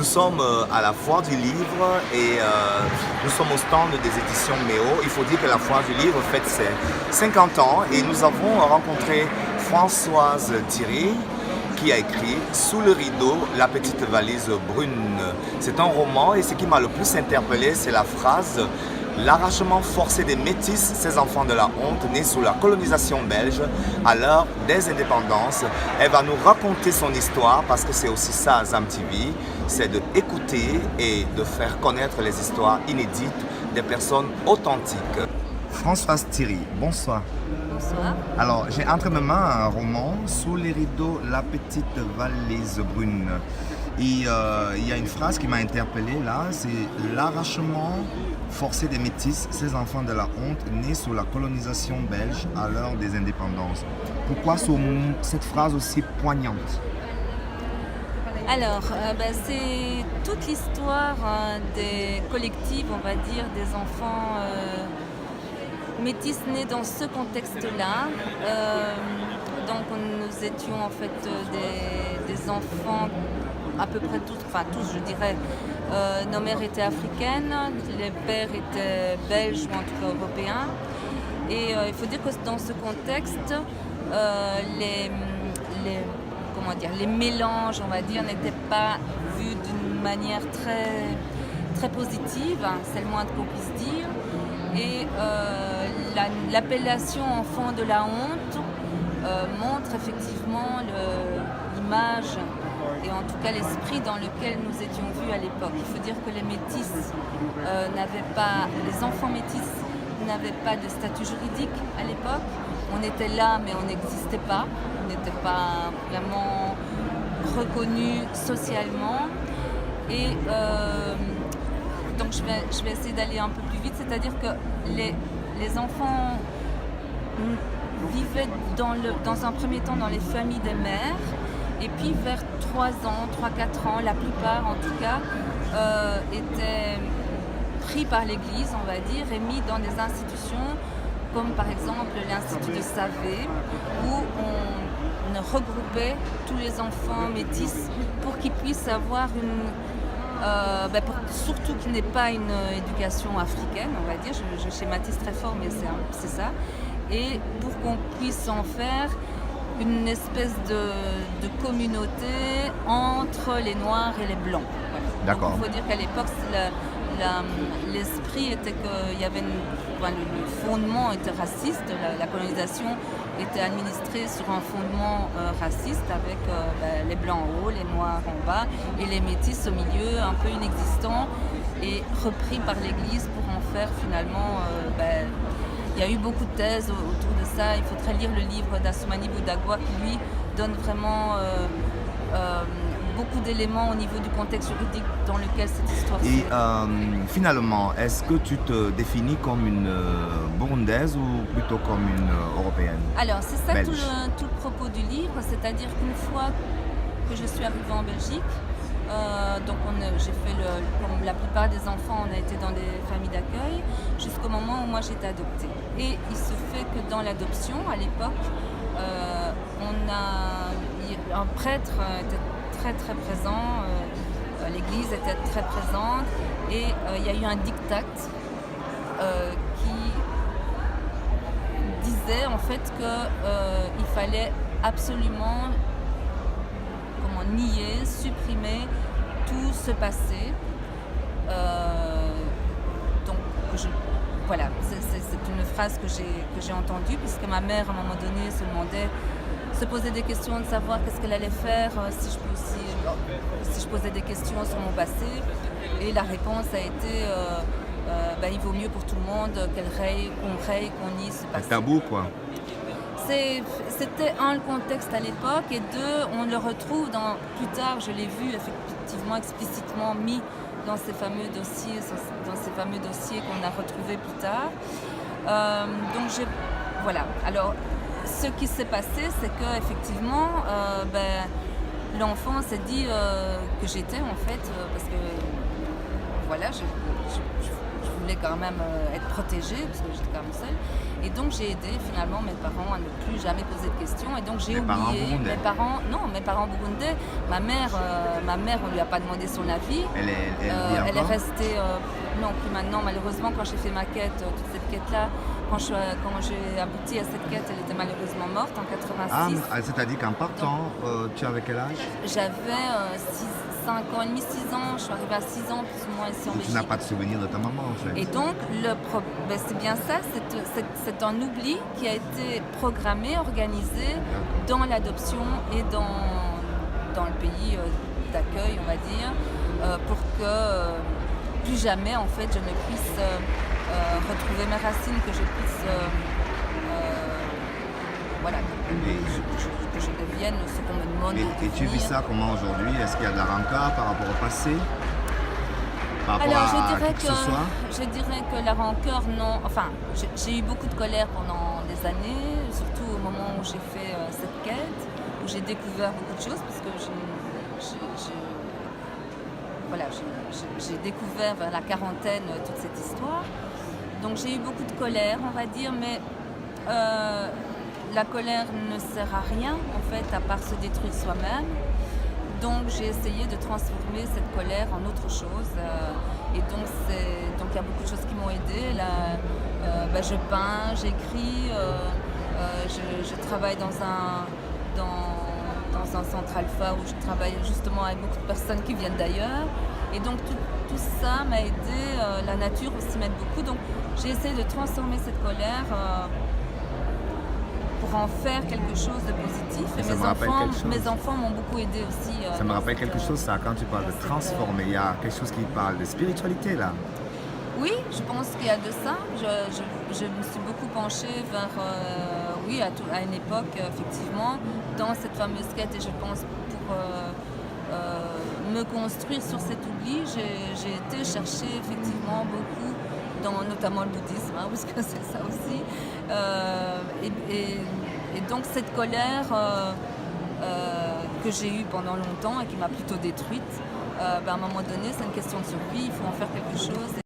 Nous sommes à la Foire du Livre et nous sommes au stand des éditions Méo. Il faut dire que la Foire du Livre fête ses 50 ans et nous avons rencontré Françoise Thierry qui a écrit « Sous le rideau, la petite valise brune ». C'est un roman et ce qui m'a le plus interpellé, c'est la phrase « L'arrachement forcé des métis, ces enfants de la honte, nés sous la colonisation belge, à l'heure des indépendances ». Elle va nous raconter son histoire parce que c'est aussi ça, Zam TV, c'est d'écouter et de faire connaître les histoires inédites des personnes authentiques. Françoise Thierry, bonsoir. Bonsoir. Alors, j'ai entre mes mains un roman, Sous les rideaux, la petite valise brune. Et il y a une phrase qui m'a interpellé là, c'est l'arrachement forcé des métis, ces enfants de la honte, nés sous la colonisation belge à l'heure des indépendances. Pourquoi cette phrase aussi poignante? Alors, c'est toute l'histoire des collectifs, on va dire, des enfants métis nés dans ce contexte-là. Donc, nous étions en fait des enfants, à peu près tous, enfin tous, je dirais. Nos mères étaient africaines, les pères étaient belges ou en tout cas européens. Et il faut dire que dans ce contexte, les mélanges, on va dire, n'étaient pas vus d'une manière très positive, c'est le moins qu'on puisse dire. Et l'appellation enfant de la honte montre effectivement l'image et en tout cas l'esprit dans lequel nous étions vus à l'époque. Il faut dire que les métis les enfants métis n'avaient pas de statut juridique à l'époque. On était là, mais on n'existait pas. On n'était pas vraiment reconnus socialement. Et donc je vais essayer d'aller un peu plus vite. C'est-à-dire que les enfants vivaient dans un premier temps dans les familles des mères. Et puis vers 3 ans, 3-4 ans, la plupart en tout cas, étaient pris par l'Église, on va dire, et mis dans des institutions comme par exemple l'Institut de Savé, où on regroupait tous les enfants métis pour qu'ils puissent avoir surtout qu'ils n'aient pas une éducation africaine, on va dire, je schématise très fort, mais c'est ça, et pour qu'on puisse en faire une espèce de communauté entre les Noirs et les Blancs. Voilà. D'accord. Donc, il faut dire qu'à l'époque, l'esprit était qu'il y avait le fondement était raciste, la colonisation était administrée sur un fondement raciste avec les Blancs en haut, les Noirs en bas et les Métis au milieu, un peu inexistants et repris par l'Église pour en faire finalement... il y a eu beaucoup de thèses autour de ça. Il faudrait lire le livre d'Assoumani Boudagwa qui, lui, donne vraiment beaucoup d'éléments au niveau du contexte juridique dans lequel cette histoire se... Et finalement, est-ce que tu te définis comme une burundaise ou plutôt comme une européenne? Alors, c'est ça belge. tout le propos du livre. C'est-à-dire qu'une fois que je suis arrivée en Belgique, donc j'ai fait comme la plupart des enfants, on a été dans des familles d'accueil jusqu'au moment où moi j'ai été adoptée. Et il se fait que dans l'adoption, à l'époque, un prêtre était très présent, l'église était très présente et il y a eu un diktat qui disait en fait qu'il fallait absolument nier, supprimer tout ce passé. Donc voilà, c'est une phrase que j'ai entendue puisque ma mère à un moment donné se posait des questions de savoir qu'est-ce qu'elle allait faire si je posais des questions sur mon passé, et la réponse a été il vaut mieux pour tout le monde qu'on raye, qu'on nie ce passé. Un tabou quoi. C'était le contexte à l'époque, et deux, on le retrouve plus tard, je l'ai vu effectivement explicitement mis dans ces fameux dossiers qu'on a retrouvés plus tard. Voilà. Alors, ce qui s'est passé, c'est que effectivement, l'enfant s'est dit que j'étais en fait, parce que voilà, je voulais quand même être protégée, parce que j'étais quand même seule. Et donc j'ai aidé finalement mes parents à ne plus jamais poser de questions. Et donc j'ai oublié mes parents burundais. Ma mère, on lui a pas demandé son avis. Elle est restée, non plus maintenant malheureusement. Quand j'ai fait ma quête, toute cette quête-là, quand j'ai abouti à cette quête, elle était malheureusement morte en 86. Ah, c'est-à-dire qu'en partant, tu avais quel âge? J'avais 5 ans et demi, 6 ans. Je suis arrivée à 6 ans plus ou moins ici en Belgique. Tu n'as pas de souvenir de ta maman en fait. Et donc, c'est bien ça, c'est un oubli qui a été programmé, organisé dans l'adoption et dans le pays d'accueil, on va dire, pour que plus jamais, en fait, je ne puisse retrouver mes racines, que je puisse, voilà, que je devienne ce qu'on me demande de devenir. Et tu vis ça comment aujourd'hui? Est-ce qu'il y a de la rancœur par rapport au passé? Alors, je dirais que la rancœur, non. Enfin, j'ai eu beaucoup de colère pendant des années, surtout au moment où j'ai fait cette quête, où j'ai découvert beaucoup de choses, parce que j'ai découvert vers la quarantaine toute cette histoire. Donc j'ai eu beaucoup de colère, on va dire, mais la colère ne sert à rien, en fait, à part se détruire soi-même. Donc j'ai essayé de transformer cette colère en autre chose. Et donc il y a beaucoup de choses qui m'ont aidée. Là, je peins, j'écris, je travaille dans un centre alpha où je travaille justement avec beaucoup de personnes qui viennent d'ailleurs. Et donc tout ça m'a aidé, la nature aussi m'aide beaucoup. Donc j'ai essayé de transformer cette colère pour en faire quelque chose de positif. Et mes enfants m'ont beaucoup aidé aussi. Ça me rappelle quelque chose, ça, quand tu parles de transformer, il y a quelque chose qui parle de spiritualité là. Oui, je pense qu'il y a de ça. Je me suis beaucoup penchée vers, à une époque, effectivement, dans cette fameuse quête. Et je pense pour me construire sur cet oubli, j'ai été chercher effectivement beaucoup notamment le bouddhisme, parce que c'est ça aussi. Et donc cette colère que j'ai eue pendant longtemps et qui m'a plutôt détruite, à un moment donné, c'est une question de survie, il faut en faire quelque chose.